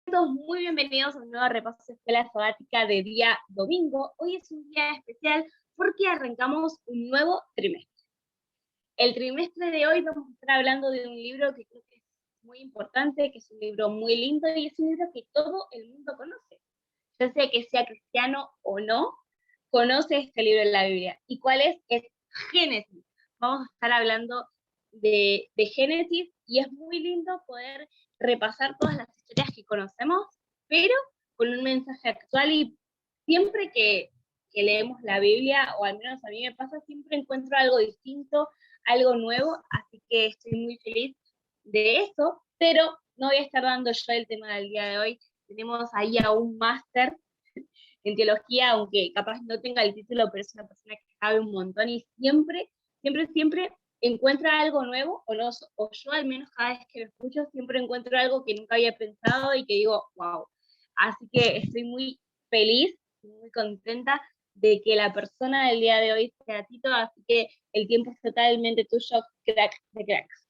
todos muy bienvenidos a un nuevo repaso de escuela sabática de día domingo. Hoy es un día especial porque arrancamos un nuevo trimestre. El trimestre de hoy vamos a estar hablando de un libro que creo que es muy importante, que es un libro muy lindo y es un libro que todo el mundo conoce. Ya sea que sea cristiano o no, conoce este libro en la Biblia. ¿Y cuál es? Es Génesis. Vamos a estar hablando de Génesis y es muy lindo poder repasar todas las historias que conocemos, pero con un mensaje actual y siempre que leemos la Biblia, o al menos a mí me pasa, siempre encuentro algo distinto, algo nuevo, así que estoy muy feliz de eso, pero no voy a estar dando yo el tema del día de hoy. Tenemos ahí a un máster en teología, aunque capaz no tenga el título, pero es una persona que sabe un montón y siempre encuentra algo nuevo, o yo al menos cada vez que lo escucho, siempre encuentro algo que nunca había pensado y que digo, wow. Así que estoy muy feliz, muy contenta de que la persona del día de hoy sea Tito, así que el tiempo es totalmente tuyo, crack de cracks.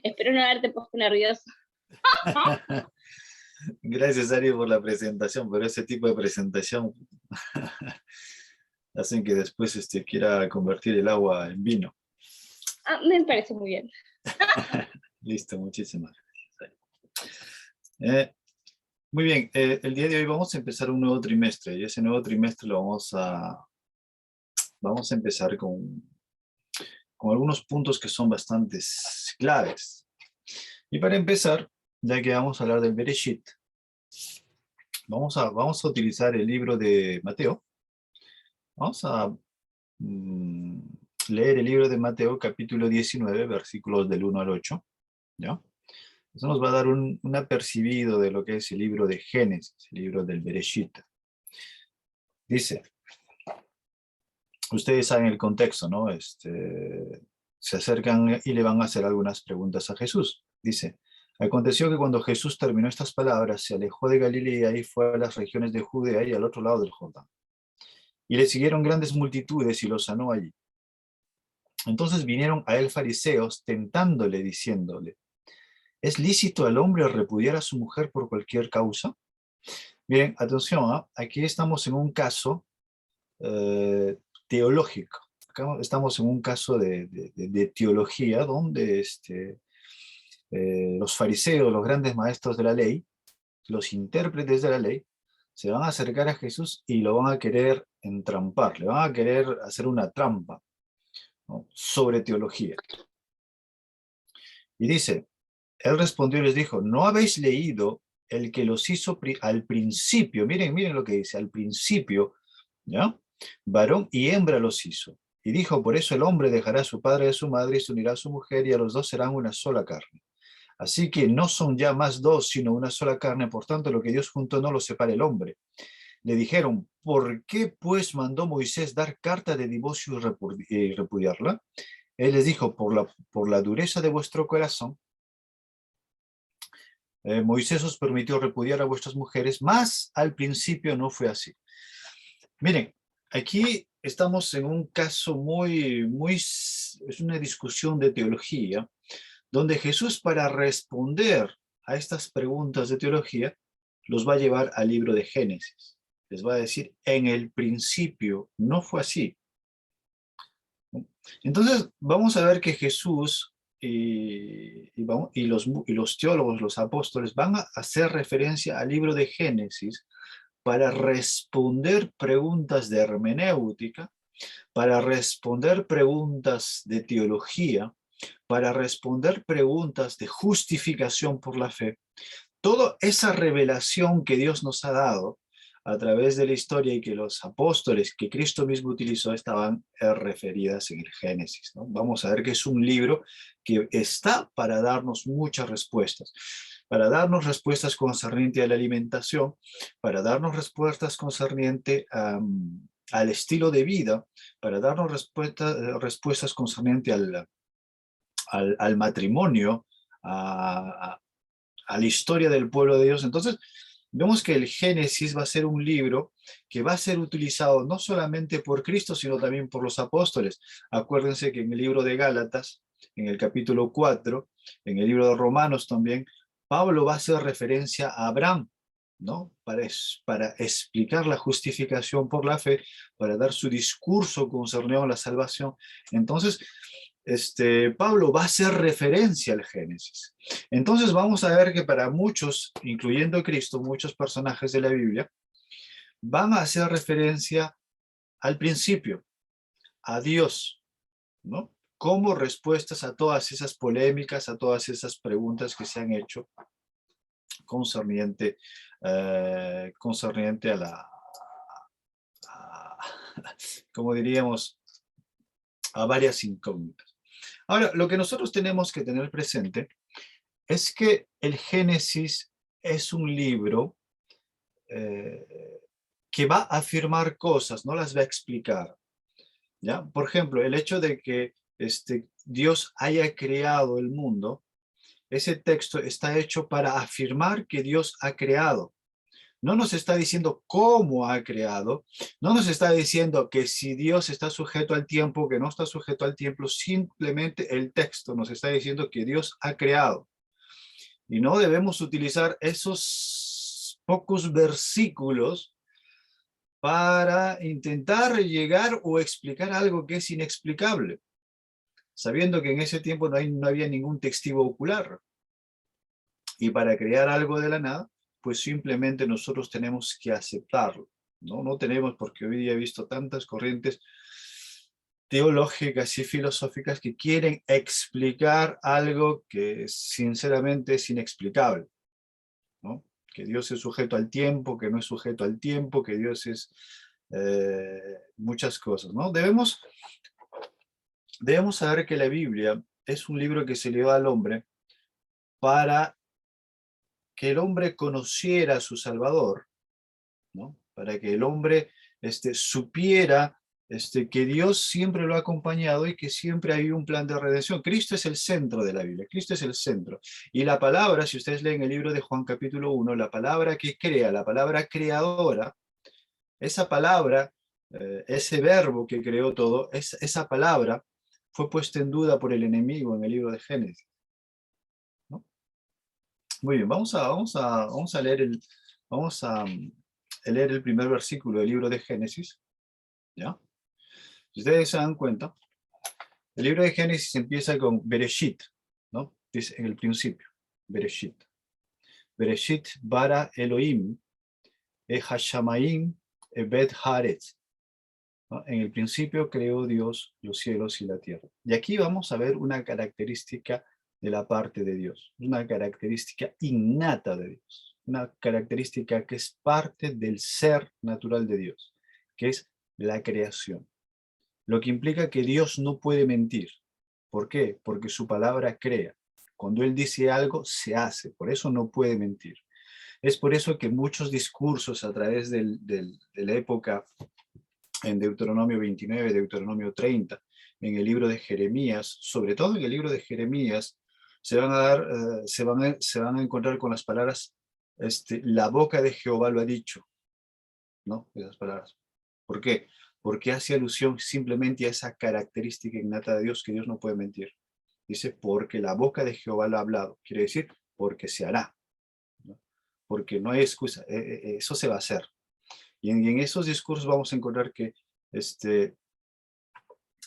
Espero no haberte puesto nervioso. Gracias, Ari, por la presentación, pero ese tipo de presentación hacen que después quiera convertir el agua en vino. Me parece muy bien. Listo, muchísimas gracias. Muy bien, el día de hoy vamos a empezar un nuevo trimestre y ese nuevo trimestre lo vamos a empezar con algunos puntos que son bastante claves. Y para empezar, ya que vamos a hablar del Bereshit, vamos a utilizar el libro de Mateo. Vamos a leer el libro de Mateo, capítulo 19, versículos del 1 al 8. ¿Ya? Eso nos va a dar un apercibido de lo que es el libro de Génesis, el libro del Bereshit. Dice, ustedes saben el contexto, ¿no? Se acercan y le van a hacer algunas preguntas a Jesús. Dice, aconteció que cuando Jesús terminó estas palabras, se alejó de Galilea y fue a las regiones de Judea y al otro lado del Jordán. Y le siguieron grandes multitudes y lo sanó allí. Entonces vinieron a él fariseos tentándole, diciéndole, ¿es lícito al hombre repudiar a su mujer por cualquier causa? Bien, atención, ¿eh? Aquí estamos en un caso teológico. Acá estamos en un caso de teología donde los fariseos, los grandes maestros de la ley, los intérpretes de la ley, se van a acercar a Jesús y lo van a querer entrampar, le van a querer hacer una trampa, ¿no?, sobre teología. Y dice, él respondió y les dijo, ¿no habéis leído el que los hizo al principio? Miren lo que dice, al principio, ¿ya? Varón y hembra los hizo. Y dijo, por eso el hombre dejará a su padre y a su madre y se unirá a su mujer y a los dos serán una sola carne. Así que no son ya más dos, sino una sola carne, por tanto lo que Dios juntó no lo separe el hombre. Le dijeron, ¿por qué pues mandó Moisés dar carta de divorcio y repudiarla? Él les dijo, por la dureza de vuestro corazón, Moisés os permitió repudiar a vuestras mujeres, mas al principio no fue así. Miren, aquí estamos en un caso es una discusión de teología, donde Jesús, para responder a estas preguntas de teología, los va a llevar al libro de Génesis. Les va a decir, en el principio no fue así. Entonces, vamos a ver que Jesús y los teólogos, los apóstoles, van a hacer referencia al libro de Génesis para responder preguntas de hermenéutica, para responder preguntas de teología, para responder preguntas de justificación por la fe. Toda esa revelación que Dios nos ha dado a través de la historia y que los apóstoles que Cristo mismo utilizó estaban referidas en el Génesis, ¿no? Vamos a ver que es un libro que está para darnos muchas respuestas, para darnos respuestas concernientes a la alimentación, para darnos respuestas concernientes al estilo de vida, para darnos respuestas concernientes al matrimonio, a la historia del pueblo de Dios. Entonces, vemos que el Génesis va a ser un libro que va a ser utilizado no solamente por Cristo, sino también por los apóstoles. Acuérdense que en el libro de Gálatas, en el capítulo 4, en el libro de Romanos también, Pablo va a hacer referencia a Abraham, ¿no? Para explicar la justificación por la fe, para dar su discurso concerniente a la salvación. Entonces, Pablo va a hacer referencia al Génesis. Entonces vamos a ver que para muchos, incluyendo Cristo, muchos personajes de la Biblia, van a hacer referencia al principio, a Dios, ¿no? Como respuestas a todas esas polémicas, a todas esas preguntas que se han hecho concerniente a a, como diríamos, a varias incógnitas. Ahora, lo que nosotros tenemos que tener presente es que el Génesis es un libro que va a afirmar cosas, no las va a explicar, ¿ya? Por ejemplo, el hecho de que Dios haya creado el mundo, ese texto está hecho para afirmar que Dios ha creado. No nos está diciendo cómo ha creado, no nos está diciendo que si Dios está sujeto al tiempo, que no está sujeto al tiempo, simplemente el texto nos está diciendo que Dios ha creado. Y no debemos utilizar esos pocos versículos para intentar llegar o explicar algo que es inexplicable, sabiendo que en ese tiempo no había ningún testigo ocular. Y para crear algo de la nada, pues simplemente nosotros tenemos que aceptarlo, ¿no? No tenemos, porque hoy día he visto tantas corrientes teológicas y filosóficas que quieren explicar algo que sinceramente es inexplicable, ¿no? Que Dios es sujeto al tiempo, que no es sujeto al tiempo, que Dios es muchas cosas, ¿no? Debemos saber que la Biblia es un libro que se le da al hombre para que el hombre conociera a su Salvador, ¿no? Para que el hombre supiera que Dios siempre lo ha acompañado y que siempre hay un plan de redención. Cristo es el centro de la Biblia, Cristo es el centro. Y la palabra, si ustedes leen el libro de Juan capítulo 1, la palabra que crea, la palabra creadora, esa palabra, ese verbo que creó todo, esa palabra fue puesta en duda por el enemigo en el libro de Génesis, ¿no? Muy bien, vamos a leer el primer versículo del libro de Génesis, ¿ya? Si ustedes se dan cuenta, el libro de Génesis empieza con Bereshit, ¿no? Dice en el principio, Bereshit. Bereshit bara Elohim, hashamayim bet haaretz, ¿no? En el principio creó Dios los cielos y la tierra. Y aquí vamos a ver una característica de la parte de Dios, una característica innata de Dios, una característica que es parte del ser natural de Dios, que es la creación. Lo que implica que Dios no puede mentir. ¿Por qué? Porque su palabra crea. Cuando Él dice algo, se hace. Por eso no puede mentir. Es por eso que muchos discursos a través de la época, en Deuteronomio 29, Deuteronomio 30, en el libro de Jeremías, sobre todo en el libro de Jeremías, se van a encontrar con las palabras, la boca de Jehová lo ha dicho, ¿no? Esas palabras. ¿Por qué? Porque hace alusión simplemente a esa característica innata de Dios, que Dios no puede mentir. Dice, porque la boca de Jehová lo ha hablado. Quiere decir, porque se hará, ¿no? Porque no hay excusa, eso se va a hacer. Y en esos discursos vamos a encontrar que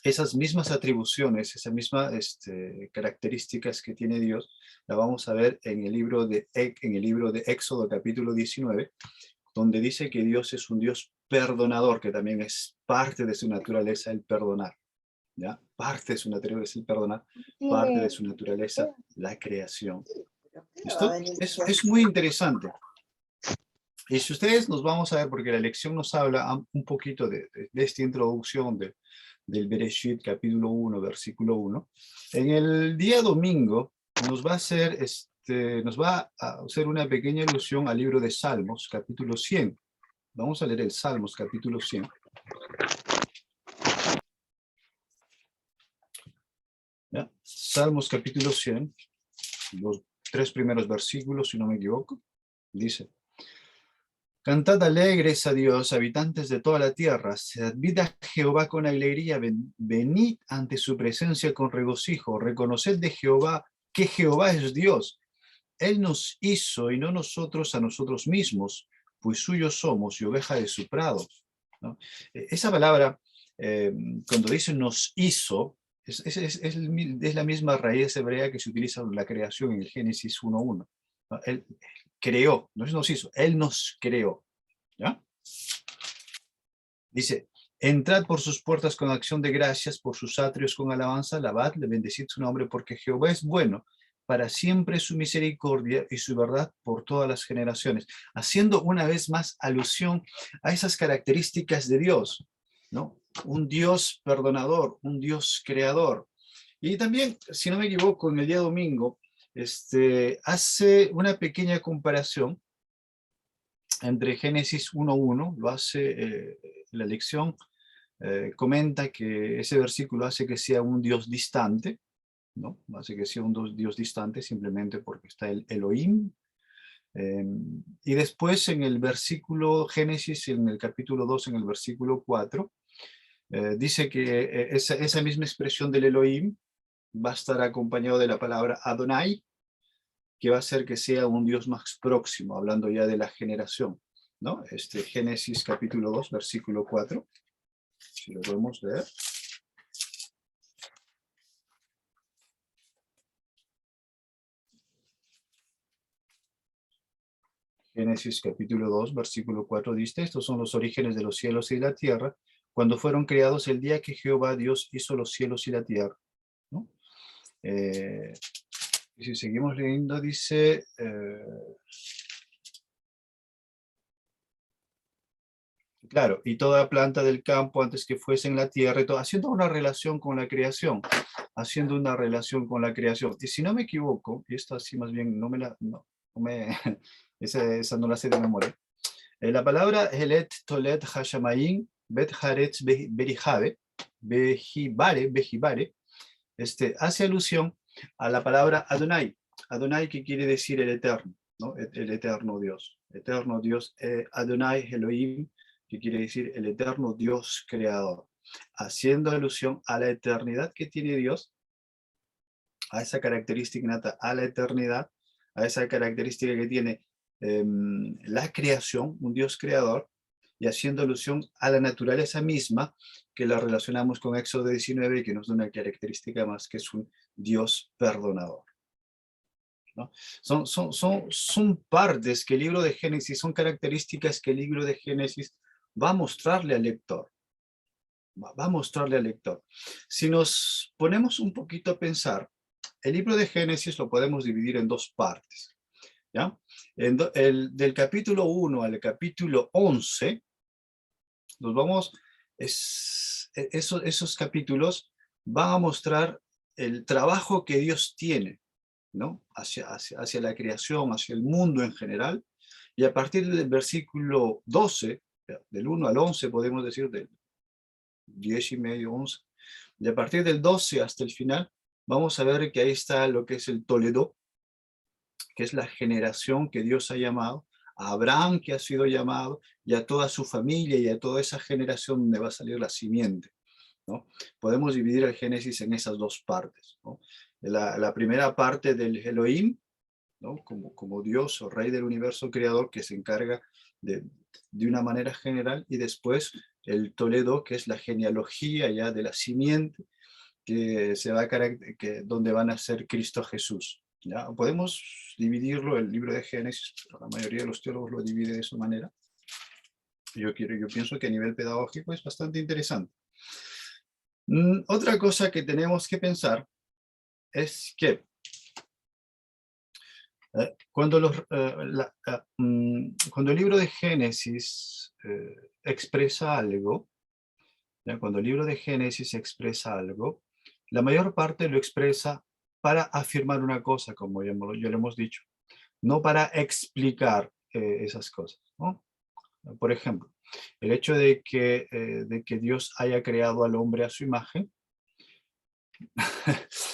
esas mismas atribuciones, esas mismas características que tiene Dios, la vamos a ver en el libro de Éxodo capítulo 19, donde dice que Dios es un Dios perdonador, que también es parte de su naturaleza el perdonar, ¿ya? Parte de su naturaleza el perdonar, parte de su naturaleza la creación. Esto es muy interesante. Y si ustedes nos vamos a ver, porque la lección nos habla un poquito de esta introducción del Bereshit, capítulo 1, versículo 1, en el día domingo nos va a hacer una pequeña alusión al libro de Salmos, capítulo 100. Vamos a leer el Salmos, capítulo 100. ¿Ya? Salmos, capítulo 100, los 3 primeros versículos, si no me equivoco, dice: Cantad alegres a Dios, habitantes de toda la tierra. Servid a Jehová con alegría. Venid ante su presencia con regocijo. Reconoced de Jehová que Jehová es Dios. Él nos hizo y no nosotros a nosotros mismos, pues suyos somos y oveja de su prado, ¿no? Esa palabra, cuando dice nos hizo, es la misma raíz hebrea que se utiliza en la creación en el Génesis 1:1. ¿No? Él creó, no nos hizo, Él nos creó. ¿Ya? Dice, entrad por sus puertas con acción de gracias, por sus atrios con alabanza, alabadle, bendecid su nombre, porque Jehová es bueno, para siempre su misericordia y su verdad por todas las generaciones, haciendo una vez más alusión a esas características de Dios, ¿no? Un Dios perdonador, un Dios creador. Y también, si no me equivoco, en el día domingo, hace una pequeña comparación entre Génesis 1:1, lo hace la lección, comenta que ese versículo hace que sea un Dios distante, ¿no? Hace que sea un Dios distante simplemente porque está el Elohim. Y después en el versículo Génesis, en el capítulo 2, en el versículo 4, dice que esa misma expresión del Elohim va a estar acompañado de la palabra Adonai, que va a hacer que sea un Dios más próximo, hablando ya de la generación, ¿no? Génesis capítulo 2, versículo 4, si lo podemos leer. Génesis capítulo 2, versículo 4 dice, estos son los orígenes de los cielos y la tierra, cuando fueron creados el día que Jehová Dios hizo los cielos y la tierra, ¿no? Y si seguimos leyendo, dice, claro, y toda planta del campo antes que fuese en la tierra, y todo, haciendo una relación con la creación, haciendo una relación con la creación. Y si no me equivoco, y esto así más bien esa no la sé de memoria, la palabra Helet, Tolet, Hashamayim, Bet Haretz, Berijabe, Bejibare, hace alusión a la palabra Adonai. Adonai, que quiere decir el eterno, ¿no? El eterno Dios. Eterno Dios, Adonai Elohim, que quiere decir el eterno Dios creador, haciendo alusión a la eternidad que tiene Dios, a esa característica innata, a la eternidad, a esa característica que tiene la creación, un Dios creador, y haciendo alusión a la naturaleza misma, que la relacionamos con Éxodo 19 y que nos da una característica más, que es un Dios perdonador, ¿no? Son partes que el libro de Génesis, son características que el libro de Génesis va a mostrarle al lector. Va a mostrarle al lector. Si nos ponemos un poquito a pensar, el libro de Génesis lo podemos dividir en dos partes, ¿ya? Del capítulo 1 al capítulo 11, esos capítulos van a mostrar el trabajo que Dios tiene, ¿no? Hacia la creación, hacia el mundo en general, y a partir del versículo 12, del 1 al 11, podemos decir, del 10 y medio, 11, y a partir del 12 hasta el final, vamos a ver que ahí está lo que es el Toledo, que es la generación que Dios ha llamado, a Abraham que ha sido llamado, y a toda su familia y a toda esa generación donde va a salir la simiente, ¿no? Podemos dividir el Génesis en esas dos partes, ¿no? La primera parte del Elohim, ¿no? Como Dios o Rey del universo creador, que se encarga de una manera general, y después el Toledo, que es la genealogía ya de la simiente, que se va a donde van a ser Cristo Jesús. ¿Ya? Podemos dividirlo, el libro de Génesis, la mayoría de los teólogos lo divide de esa manera. Yo pienso que a nivel pedagógico es bastante interesante. Otra cosa que tenemos que pensar es que cuando el libro de Génesis expresa algo, ¿ya? Cuando el libro de Génesis expresa algo, la mayor parte lo expresa para afirmar una cosa, como ya lo hemos dicho, no para explicar esas cosas, ¿no? Por ejemplo, el hecho de que Dios haya creado al hombre a su imagen,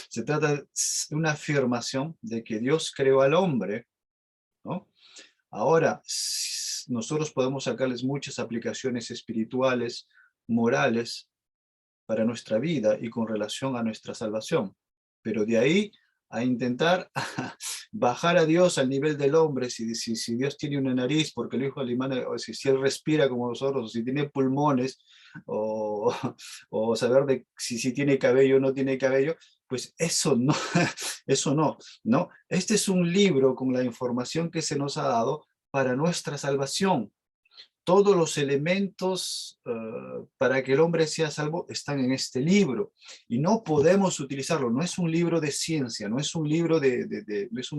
se trata de una afirmación de que Dios creó al hombre, ¿no? Ahora, nosotros podemos sacarles muchas aplicaciones espirituales, morales, para nuestra vida y con relación a nuestra salvación. Pero de ahí a intentar bajar a Dios al nivel del hombre, si Dios tiene una nariz, porque el hijo alemán, o si él respira como nosotros, o si tiene pulmones, o, o saber de si tiene cabello o no tiene cabello, pues eso no, eso no, ¿no? Este es un libro con la información que se nos ha dado para nuestra salvación. Todos los elementos para que el hombre sea salvo están en este libro y no podemos utilizarlo. No es un libro de ciencia, no es un libro no es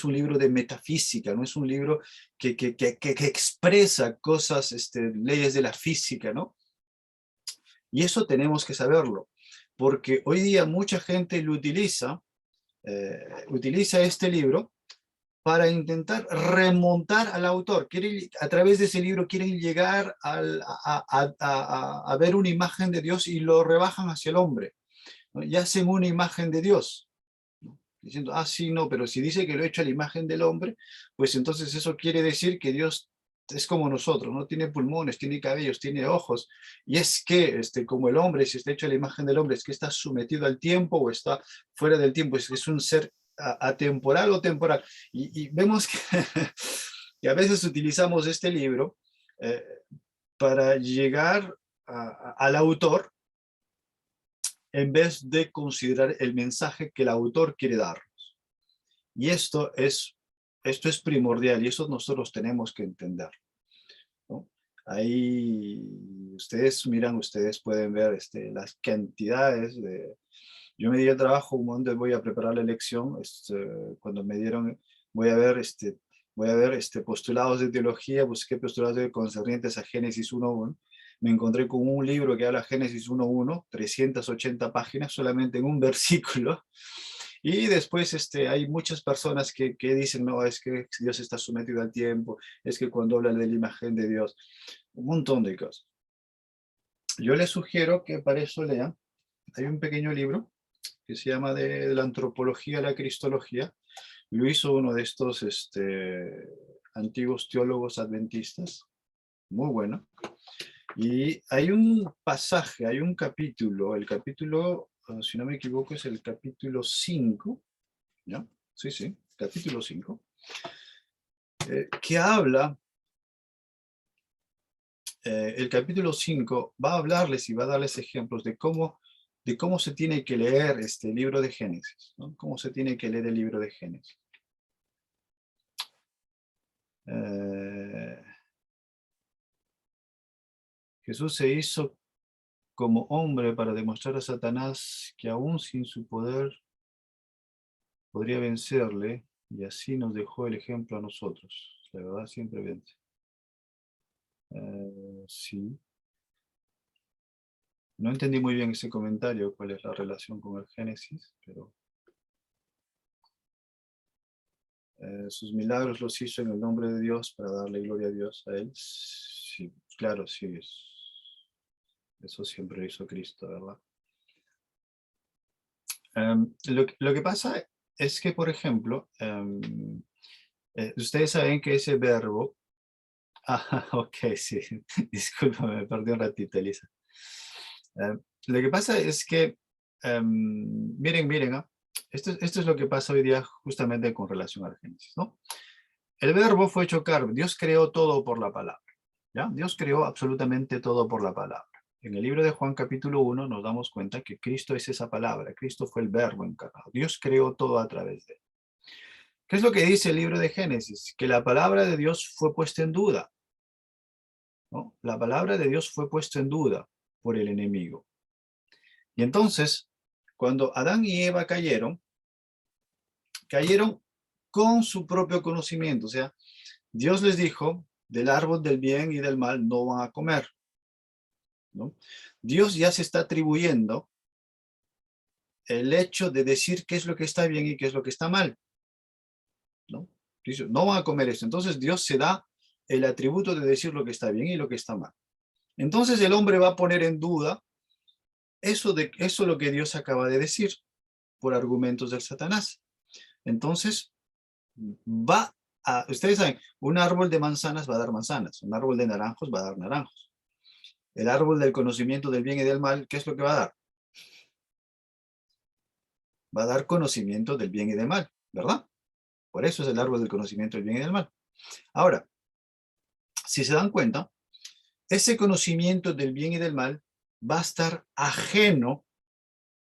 un libro de metafísica, no es un libro que expresa cosas, leyes de la física, ¿no? Y eso tenemos que saberlo, porque hoy día mucha gente lo utiliza este libro para intentar remontar al autor. A través de ese libro quieren llegar a ver una imagen de Dios y lo rebajan hacia el hombre, ¿no? Y hacen una imagen de Dios, ¿no? Diciendo, sí, no, pero si dice que lo he hecho a la imagen del hombre, pues entonces eso quiere decir que Dios es como nosotros, no tiene pulmones, tiene cabellos, tiene ojos, y es que como el hombre, si está hecho a la imagen del hombre, es que está sometido al tiempo o está fuera del tiempo, es un ser atemporal o temporal. Y vemos que, que a veces utilizamos este libro para llegar al autor en vez de considerar el mensaje que el autor quiere darnos. Y esto es primordial y eso nosotros tenemos que entender, ¿no? Ahí ustedes pueden ver las cantidades de... Yo me di el trabajo un momento, voy a preparar la elección, cuando me dieron, voy a ver postulados de teología, busqué postulados concernientes a Génesis 1.1, me encontré con un libro que habla Génesis 1.1, 380 páginas solamente en un versículo, y después hay muchas personas que dicen, no, es que Dios está sometido al tiempo, es que cuando habla de la imagen de Dios, un montón de cosas. Yo les sugiero que para eso lean, hay un pequeño libro que se llama de la antropología a la cristología. Lo hizo uno de estos antiguos teólogos adventistas, muy bueno. Y hay un pasaje, hay un capítulo, el capítulo, si no me equivoco, es el capítulo 5, ¿ya? Sí, capítulo 5, que habla, el capítulo 5 va a hablarles y va a darles ejemplos de cómo se tiene que leer este libro de Génesis, ¿no? Cómo se tiene que leer el libro de Génesis. Jesús se hizo como hombre para demostrar a Satanás que aún sin su poder podría vencerle, y así nos dejó el ejemplo a nosotros. La verdad siempre vence. Sí. No entendí muy bien ese comentario, cuál es la relación con el Génesis, pero sus milagros los hizo en el nombre de Dios para darle gloria a Dios a él. Sí, claro, sí. Eso siempre hizo Cristo, ¿verdad? Lo que pasa es que, por ejemplo, ustedes saben que ese verbo... ok, sí. Discúlpame, me perdí un ratito, Elisa. Lo que pasa es que, miren, ¿no? Esto es lo que pasa hoy día justamente con relación al Génesis, ¿no? El verbo fue hecho carne. Dios creó todo por la palabra, ¿ya? Dios creó absolutamente todo por la palabra. En el libro de Juan capítulo 1 nos damos cuenta que Cristo es esa palabra. Cristo fue el verbo encarnado. Dios creó todo a través de él. ¿Qué es lo que dice el libro de Génesis? Que la palabra de Dios fue puesta en duda, ¿no? La palabra de Dios fue puesta en duda por el enemigo. Y entonces, cuando Adán y Eva cayeron con su propio conocimiento. O sea, Dios les dijo, del árbol del bien y del mal no van a comer, ¿no? Dios ya se está atribuyendo el hecho de decir qué es lo que está bien y qué es lo que está mal, ¿no? Dice, no van a comer esto. Entonces Dios se da el atributo de decir lo que está bien y lo que está mal. Entonces el hombre va a poner en duda eso lo que Dios acaba de decir por argumentos del Satanás. Entonces va ustedes saben, un árbol de manzanas va a dar manzanas, un árbol de naranjos va a dar naranjos. El árbol del conocimiento del bien y del mal, ¿qué es lo que va a dar? Va a dar conocimiento del bien y del mal, ¿verdad? Por eso es el árbol del conocimiento del bien y del mal. Ahora, si se dan cuenta, ese conocimiento del bien y del mal va a estar ajeno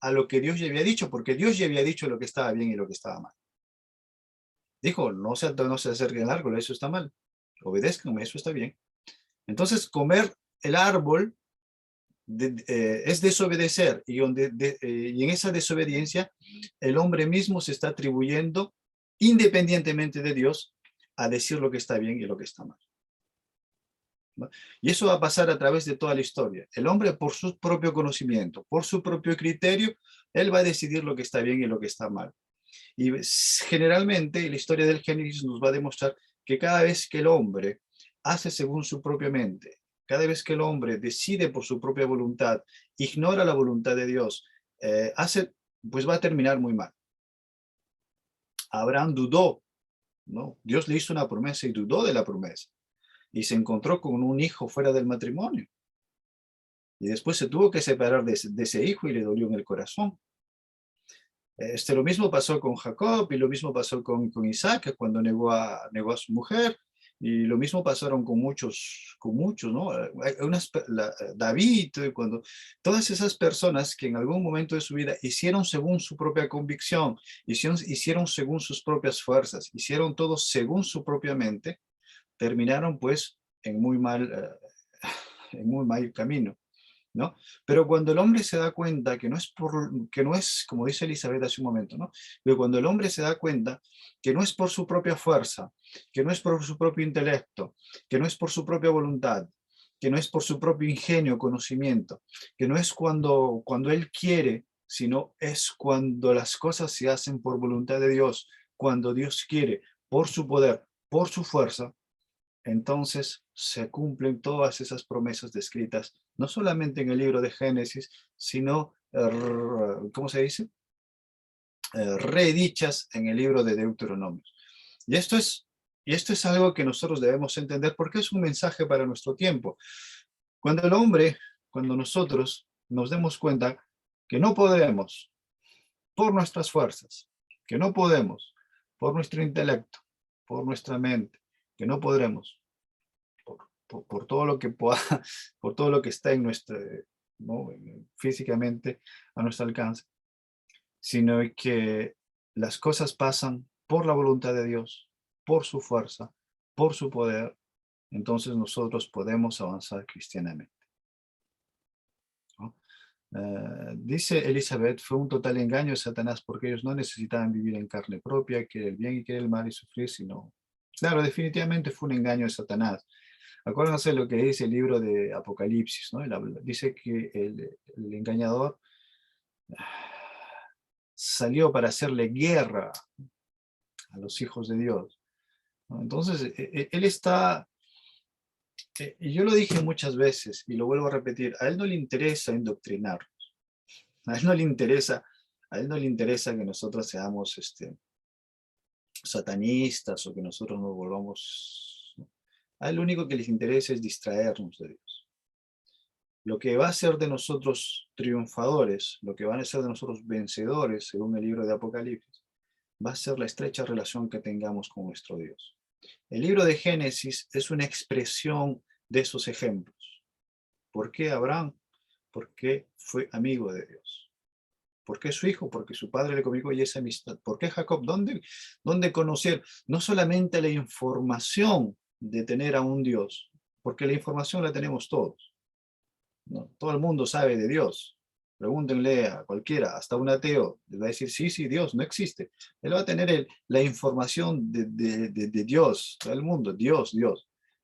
a lo que Dios ya había dicho, porque Dios ya había dicho lo que estaba bien y lo que estaba mal. Dijo, no se acerquen al árbol, eso está mal. Obedezcan, eso está bien. Entonces, comer el árbol es desobedecer, y en esa desobediencia el hombre mismo se está atribuyendo, independientemente de Dios, a decir lo que está bien y lo que está mal, ¿no? Y eso va a pasar a través de toda la historia. El hombre, por su propio conocimiento, por su propio criterio, él va a decidir lo que está bien y lo que está mal. Y generalmente la historia del Génesis nos va a demostrar que cada vez que el hombre hace según su propia mente, cada vez que el hombre decide por su propia voluntad, ignora la voluntad de Dios, pues va a terminar muy mal. Abraham dudó, ¿no? Dios le hizo una promesa y dudó de la promesa. Y se encontró con un hijo fuera del matrimonio. Y después se tuvo que separar de ese hijo y le dolió en el corazón. Lo mismo pasó con Jacob y lo mismo pasó con Isaac cuando negó a su mujer, y lo mismo pasaron con muchos, ¿no? David, todas esas personas que en algún momento de su vida hicieron según su propia convicción, hicieron según sus propias fuerzas, hicieron todo según su propia mente, terminaron pues en muy mal camino, ¿no? Pero cuando el hombre se da cuenta que no es, como dice Elizabeth hace un momento, ¿no? Pero cuando el hombre se da cuenta que no es por su propia fuerza, que no es por su propio intelecto, que no es por su propia voluntad, que no es por su propio ingenio, conocimiento, que no es cuando él quiere, sino es cuando las cosas se hacen por voluntad de Dios, cuando Dios quiere, por su poder, por su fuerza, entonces se cumplen todas esas promesas descritas, no solamente en el libro de Génesis, sino, ¿cómo se dice? Redichas en el libro de Deuteronomio. Y esto es algo que nosotros debemos entender porque es un mensaje para nuestro tiempo. Cuando nosotros nos demos cuenta que no podemos por nuestras fuerzas, que no podemos por nuestro intelecto, por nuestra mente, que no podremos por todo lo que pueda, por todo lo que está en ¿no? Físicamente a nuestro alcance, sino que las cosas pasan por la voluntad de Dios, por su fuerza, por su poder, entonces nosotros podemos avanzar cristianamente, ¿no? Dice Elizabeth, fue un total engaño de Satanás porque ellos no necesitaban vivir en carne propia, que el bien y que el mal y sufrir, sino... Claro, definitivamente fue un engaño de Satanás. Acuérdense lo que dice el libro de Apocalipsis, ¿no? Dice que el engañador salió para hacerle guerra a los hijos de Dios, ¿no? Entonces, él está, y yo lo dije muchas veces, y lo vuelvo a repetir, a él no le interesa indoctrinarnos, a él no le interesa, que nosotros seamos satanistas o que nosotros nos volvamos, ¿no? A él lo único que les interesa es distraernos de Dios. Lo que va a ser de nosotros triunfadores, lo que van a ser de nosotros vencedores, según el libro de Apocalipsis, va a ser la estrecha relación que tengamos con nuestro Dios. El libro de Génesis es una expresión de esos ejemplos. ¿Por qué Abraham? Porque fue amigo de Dios. ¿Por qué su hijo? Porque su padre le comunicó y esa amistad. ¿Por qué Jacob? ¿Dónde conocer? No solamente la información de tener a un Dios, porque la información la tenemos todos, ¿no? Todo el mundo sabe de Dios. Pregúntenle a cualquiera, hasta un ateo, le va a decir, sí, Dios no existe. Él va a tener la información de Dios, todo el mundo, Dios.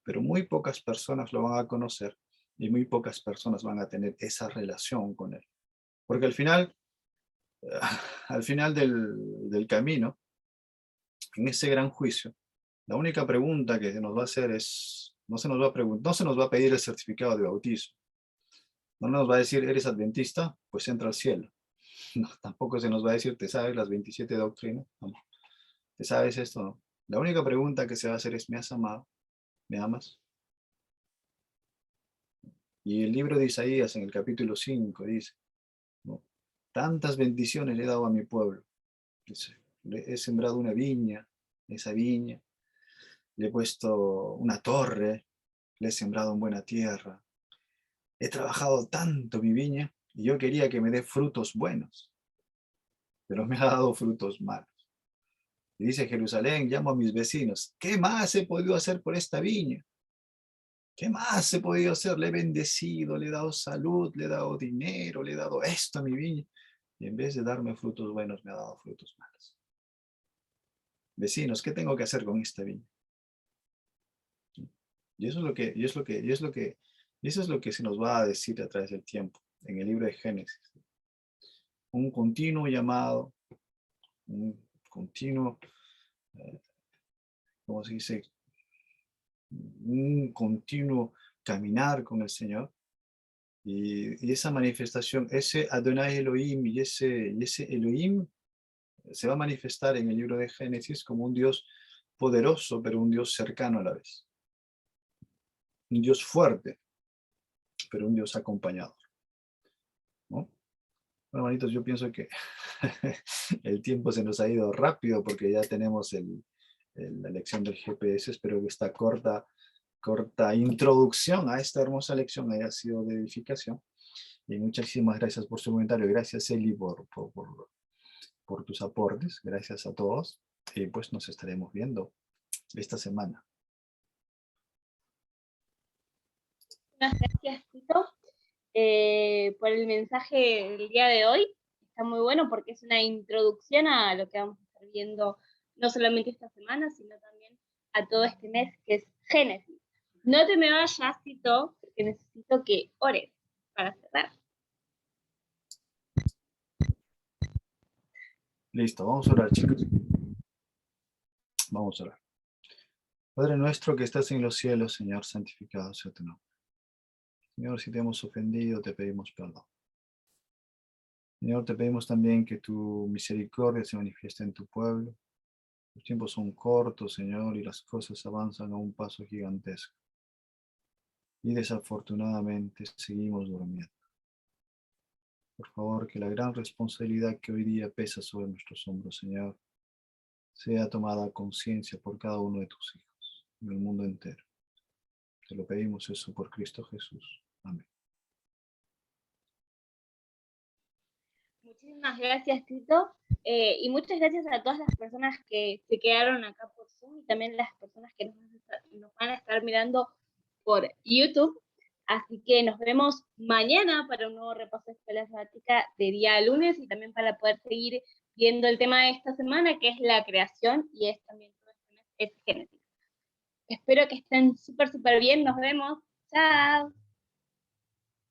Pero muy pocas personas lo van a conocer y muy pocas personas van a tener esa relación con Él. Porque al final del camino, en ese gran juicio, la única pregunta que se nos va a hacer es, no se nos va a pedir el certificado de bautismo. No nos va a decir, ¿eres adventista? Pues entra al cielo. No, tampoco se nos va a decir, ¿te sabes las 27 doctrinas? No. ¿Te sabes esto? No. La única pregunta que se va a hacer es, ¿me has amado? ¿Me amas? Y el libro de Isaías en el capítulo 5 dice, ¿no? Tantas bendiciones le he dado a mi pueblo. Dice, le he sembrado una viña, esa viña, le he puesto una torre, le he sembrado en buena tierra. He trabajado tanto mi viña y yo quería que me dé frutos buenos, pero me ha dado frutos malos. Y dice Jerusalén, llamo a mis vecinos, ¿qué más he podido hacer por esta viña? ¿Qué más he podido hacer? Le he bendecido, le he dado salud, le he dado dinero, le he dado esto a mi viña. Y en vez de darme frutos buenos, me ha dado frutos malos. Vecinos, ¿qué tengo que hacer con esta viña? Y eso es lo que se nos va a decir a través del tiempo, en el libro de Génesis. Un continuo llamado, un continuo, ¿cómo se dice? Un continuo caminar con el Señor. Y esa manifestación, ese Adonai Elohim y ese Elohim se va a manifestar en el libro de Génesis como un Dios poderoso, pero un Dios cercano a la vez. Un Dios fuerte, pero un Dios acompañador, ¿no? Bueno, hermanitos, yo pienso que el tiempo se nos ha ido rápido porque ya tenemos la lección del GPS. Espero que esta corta introducción a esta hermosa lección haya sido de edificación. Y muchísimas gracias por su comentario. Gracias, Eli, por tus aportes. Gracias a todos. Y pues nos estaremos viendo esta semana. Muchas gracias, Tito, por el mensaje del día de hoy. Está muy bueno porque es una introducción a lo que vamos a estar viendo no solamente esta semana, sino también a todo este mes, que es Génesis. No te me vayas, Tito, porque necesito que ores para cerrar. Listo, vamos a orar, chicos. Vamos a orar. Padre nuestro que estás en los cielos, Señor, santificado sea tu nombre. Señor, si te hemos ofendido, te pedimos perdón. Señor, te pedimos también que tu misericordia se manifieste en tu pueblo. Los tiempos son cortos, Señor, y las cosas avanzan a un paso gigantesco. Y desafortunadamente seguimos durmiendo. Por favor, que la gran responsabilidad que hoy día pesa sobre nuestros hombros, Señor, sea tomada conciencia por cada uno de tus hijos, en el mundo entero. Te lo pedimos eso por Cristo Jesús. Amén. Muchísimas gracias, Tito. Y muchas gracias a todas las personas que se quedaron acá por Zoom y también las personas que nos van a estar mirando por YouTube. Así que nos vemos mañana para un nuevo repaso de escuela sabática de día lunes y también para poder seguir viendo el tema de esta semana, que es la creación y es también todo este mes, es Génesis. Espero que estén súper bien. Nos vemos. Chao.